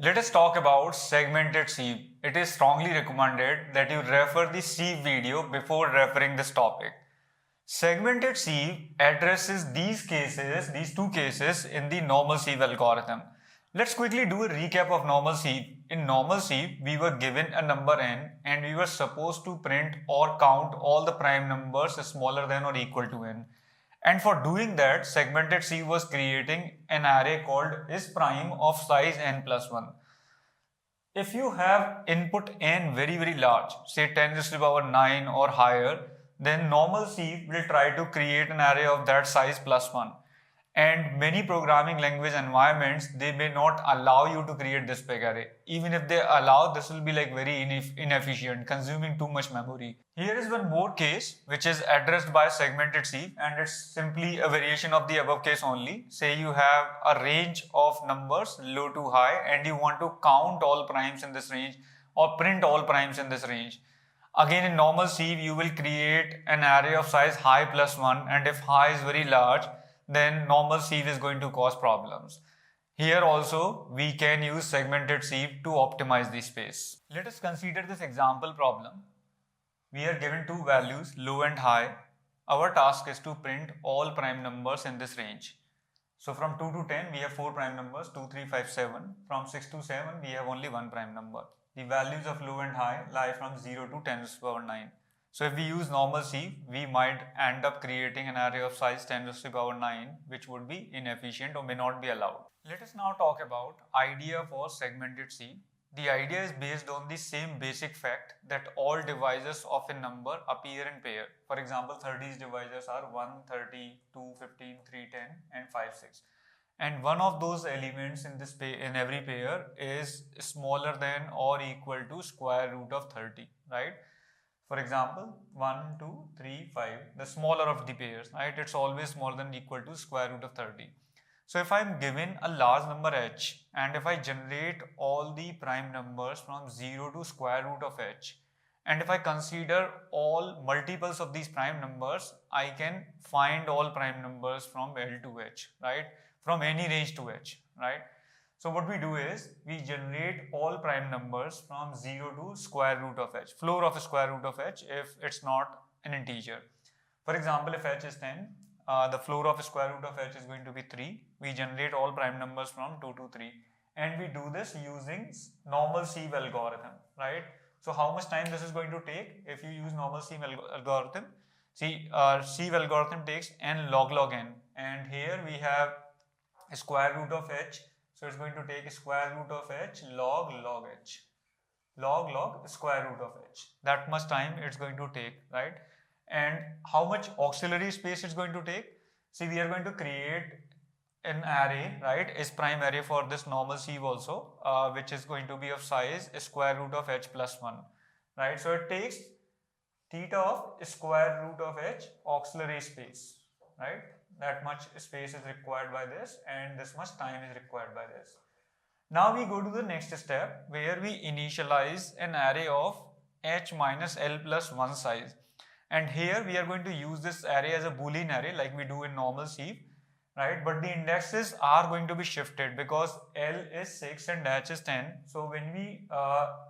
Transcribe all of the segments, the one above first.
Let us talk about segmented sieve. It is strongly recommended that you refer the sieve video before referring this topic. Segmented sieve addresses these two cases in the normal sieve algorithm. Let's quickly do a recap of normal sieve. In normal sieve, we were given a number n and we were supposed to print or count all the prime numbers smaller than or equal to n. And for doing that, segmented sieve was creating an array called is prime of size n plus 1. If you have input n very large, say 10 to the power 9 or higher, then normal sieve will try to create an array of that size plus 1. And many programming language environments, they may not allow you to create this big array. Even if they allow, this will be like very inefficient, consuming too much memory. Here is one more case which is addressed by segmented sieve, and it's simply a variation of the above case only. Say you have a range of numbers low to high and you want to count all primes in this range or print all primes in this range. Again, in normal sieve, you will create an array of size high plus 1, and if high is very large, then normal sieve is going to cause problems. Here also, we can use segmented sieve to optimize the space. Let us consider this example problem. We are given two values, low and high. Our task is to print all prime numbers in this range. So from 2 to 10, we have 4 prime numbers, 2, 3, 5, 7. From 6 to 7, we have only one prime number. The values of low and high lie from 0 to 10 to the power 9. So if we use normal sieve, we might end up creating an array of size 10 to the power 9, which would be inefficient or may not be allowed. Let us now talk about idea for segmented sieve. The idea is based on the same basic fact that all divisors of a number appear in pair. For example, 30's divisors are 1, 30, 2, 15, 3, 10 and 5, 6. And one of those elements in every pair is smaller than or equal to square root of 30, right? For example, 1, 2, 3, 5, the smaller of the pairs, right? It's always more than equal to square root of 30. So if I'm given a large number h, and if I generate all the prime numbers from 0 to square root of h, and if I consider all multiples of these prime numbers, I can find all prime numbers from L to h, right? From any range to h, right? So what we do is, we generate all prime numbers from 0 to square root of h, floor of a square root of h if it's not an integer. For example, if h is 10, the floor of a square root of h is going to be 3. We generate all prime numbers from 2 to 3. And we do this using normal sieve algorithm, right? So how much time this is going to take if you use normal sieve algorithm? See, sieve algorithm takes n log n. And here we have a square root of h. So it's going to take a square root of h log h. Log square root of h. That much time it's going to take, right? And how much auxiliary space it's going to take? See, we are going to create an array, right? Is prime array for this normal sieve also, which is going to be of size square root of h plus 1, right? So it takes theta of square root of h auxiliary space, right? That much space is required by this and this much time is required by this. Now we go to the next step where we initialize an array of h minus l plus 1 size. And here we are going to use this array as a boolean array like we do in normal sieve, right? But the indexes are going to be shifted because l is 6 and h is 10. So when we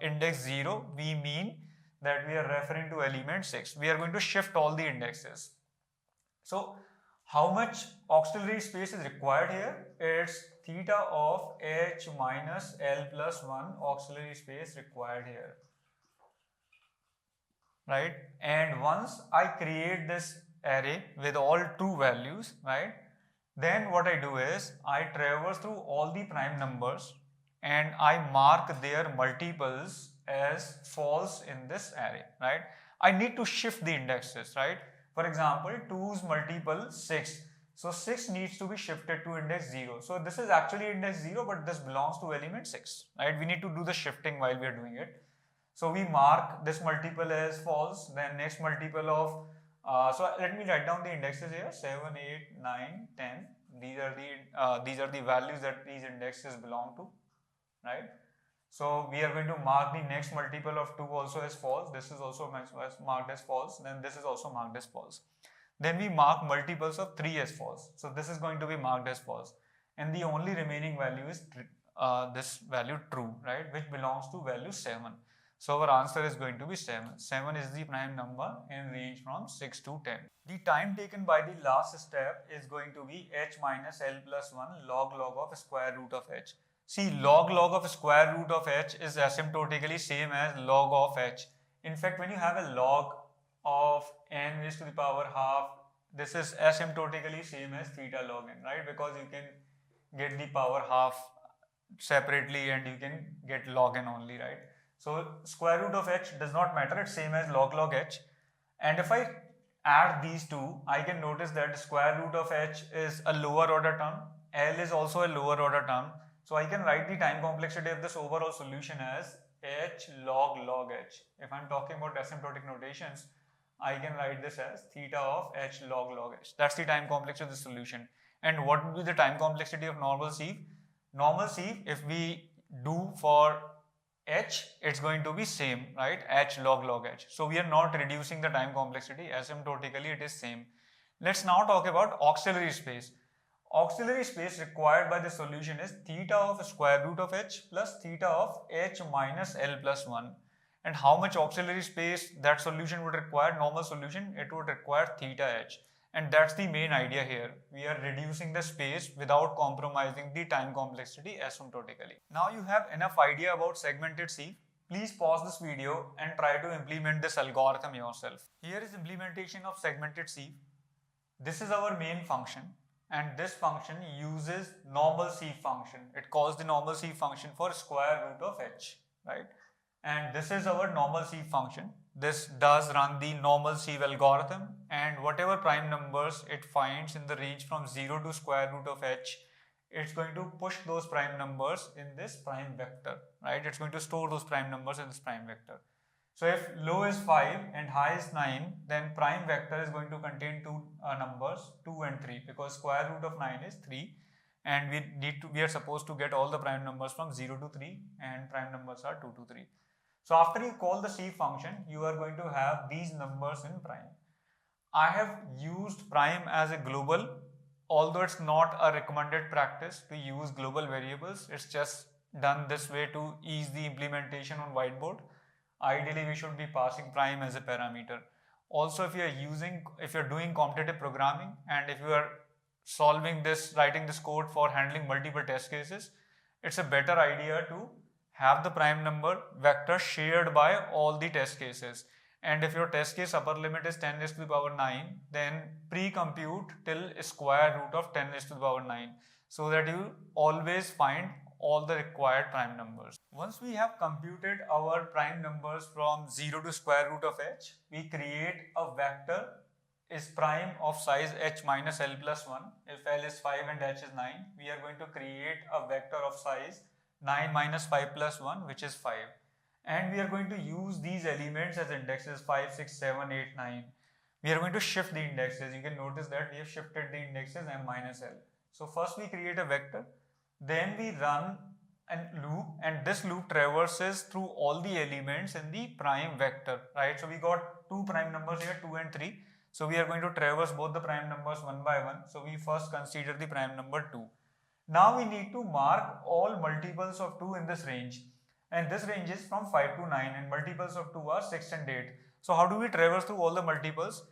index 0, we mean that we are referring to element 6. We are going to shift all the indexes. So how much auxiliary space is required here? It's theta of h minus l plus 1 auxiliary space required here, right? And once I create this array with all true values, right, then what I do is I traverse through all the prime numbers and I mark their multiples as false in this array, right? I need to shift the indexes, right? For example, 2's multiple 6. So 6 needs to be shifted to index 0. So this is actually index 0, but this belongs to element 6, right? We need to do the shifting while we are doing it. So we mark this multiple as false, then next multiple of, so let me write down the indexes here, 7, 8, 9, 10. These are the values that these indexes belong to, right? So we are going to mark the next multiple of 2 also as false. This is also marked as false. Then this is also marked as false. Then we mark multiples of 3 as false. So this is going to be marked as false. And the only remaining value is this value true, right, which belongs to value 7. So our answer is going to be 7. 7 is the prime number in range from 6 to 10. The time taken by the last step is going to be h minus l plus 1 log of square root of h. See, log of square root of h is asymptotically same as log of h. In fact, when you have a log of n raised to the power half, this is asymptotically same as theta log n, right? Because you can get the power half separately and you can get log n only, right? So square root of h does not matter, it's same as log h. And if I add these two, I can notice that square root of h is a lower order term, l is also a lower order term. So I can write the time complexity of this overall solution as h log h. If I'm talking about asymptotic notations, I can write this as theta of h log h. That's the time complexity of the solution. And what would be the time complexity of normal sieve? Normal sieve, if we do for h, it's going to be same, right? H log h. So we are not reducing the time complexity. Asymptotically, it is same. Let's now talk about auxiliary space. Auxiliary space required by the solution is theta of square root of h plus theta of h minus l plus 1. And how much auxiliary space that solution would require? Normal solution, it would require theta h. And that's the main idea here. We are reducing the space without compromising the time complexity asymptotically. Now you have enough idea about segmented sieve. Please pause this video and try to implement this algorithm yourself. Here is implementation of segmented sieve. This is our main function. And this function uses normal sieve function. It calls the normal sieve function for square root of h, right? And this is our normal sieve function. This does run the normal sieve algorithm, and whatever prime numbers it finds in the range from 0 to square root of h, it's going to push those prime numbers in this prime vector, right? It's going to store those prime numbers in this prime vector. So if low is 5 and high is 9, then prime vector is going to contain two numbers 2 and 3, because square root of 9 is 3, and we are supposed to get all the prime numbers from 0 to 3, and prime numbers are 2 to 3. So after you call the sieve function, you are going to have these numbers in prime. I have used prime as a global, although it's not a recommended practice to use global variables. It's just done this way to ease the implementation on whiteboard. Ideally, we should be passing prime as a parameter. Also, if you're doing competitive programming and if you are writing this code for handling multiple test cases, it's a better idea to have the prime number vector shared by all the test cases. And if your test case upper limit is 10 raised to the power 9, then pre-compute till square root of 10 raised to the power 9, so that you always find all the required prime numbers. Once we have computed our prime numbers from 0 to square root of h, we create a vector is prime of size h minus l plus 1. If l is 5 and h is 9, we are going to create a vector of size 9 minus 5 plus 1, which is 5. And we are going to use these elements as indexes 5, 6, 7, 8, 9. We are going to shift the indexes. You can notice that we have shifted the indexes m minus l. So first we create a vector, then we run a loop, and this loop traverses through all the elements in the prime vector, right? So we got two prime numbers here, 2 and 3. So we are going to traverse both the prime numbers one by one. So we first consider the prime number 2. Now we need to mark all multiples of 2 in this range. And this range is from 5 to 9, and multiples of 2 are 6 and 8. So how do we traverse through all the multiples?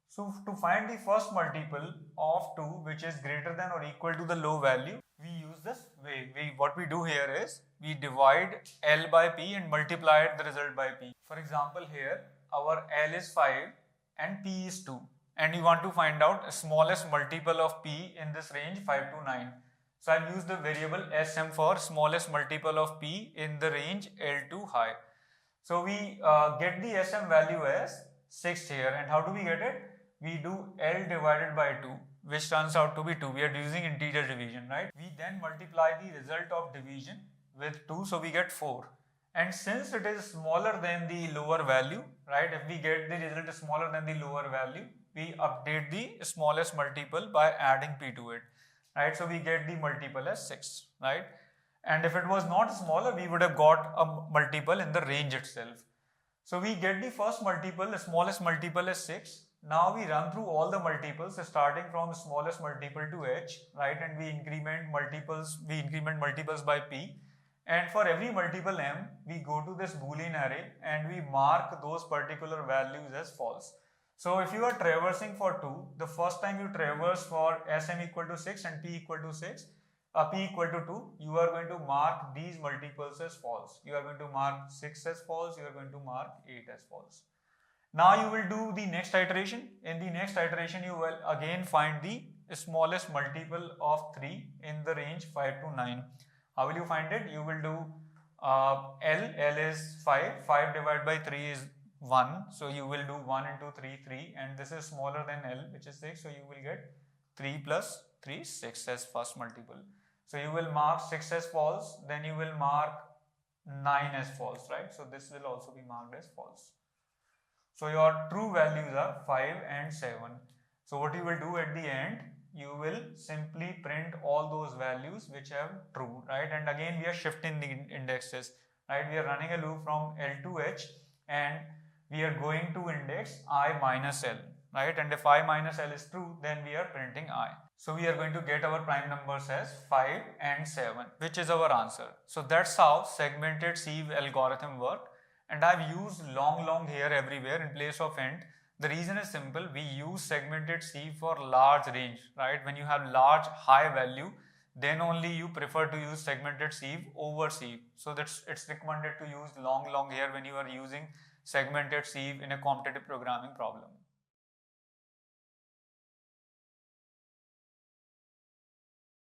So to find the first multiple of 2 which is greater than or equal to the low value, we use this way. What we do here is we divide L by P and multiply the result by P. For example, here our L is 5 and P is 2, and we want to find out the smallest multiple of P in this range 5 to 9. So I'll use the variable Sm for smallest multiple of P in the range L to high. So we get the Sm value as 6 here, and how do we get it? We do L divided by 2, which turns out to be 2. We are using integer division, right? We then multiply the result of division with 2, so we get 4. And since it is smaller than the lower value, right, if we get the result is smaller than the lower value, we update the smallest multiple by adding P to it, right? So we get the multiple as 6, right? And if it was not smaller, we would have got a multiple in the range itself. So we get the first multiple, the smallest multiple is 6. Now we run through all the multiples starting from smallest multiple to h, right? And we increment multiples by p. And for every multiple m, we go to this Boolean array and we mark those particular values as false. So if you are traversing for 2, the first time you traverse for Sm equal to 6 and p equal to 6, p equal to 2, you are going to mark these multiples as false. You are going to mark 6 as false, you are going to mark 8 as false. Now you will do the next iteration. In the next iteration, you will again find the smallest multiple of 3 in the range 5 to 9. How will you find it? You will do L is 5, 5 divided by 3 is 1. So you will do 1 into 3, 3, and this is smaller than L, which is 6. So you will get 3 plus 3, 6 as first multiple. So you will mark 6 as false, then you will mark 9 as false, right? So this will also be marked as false. So your true values are 5 and 7. So what you will do at the end, you will simply print all those values which have true, right? And again we are shifting the indexes, right? We are running a loop from L to H and we are going to index I minus L, right? And if I minus L is true, then we are printing I. So we are going to get our prime numbers as 5 and 7, which is our answer. So that's how segmented sieve algorithm works. And I've used long here everywhere in place of int. The reason is simple. We use segmented sieve for large range, right? When you have large high value, then only you prefer to use segmented sieve over sieve. So it's recommended to use long here when you are using segmented sieve in a competitive programming problem.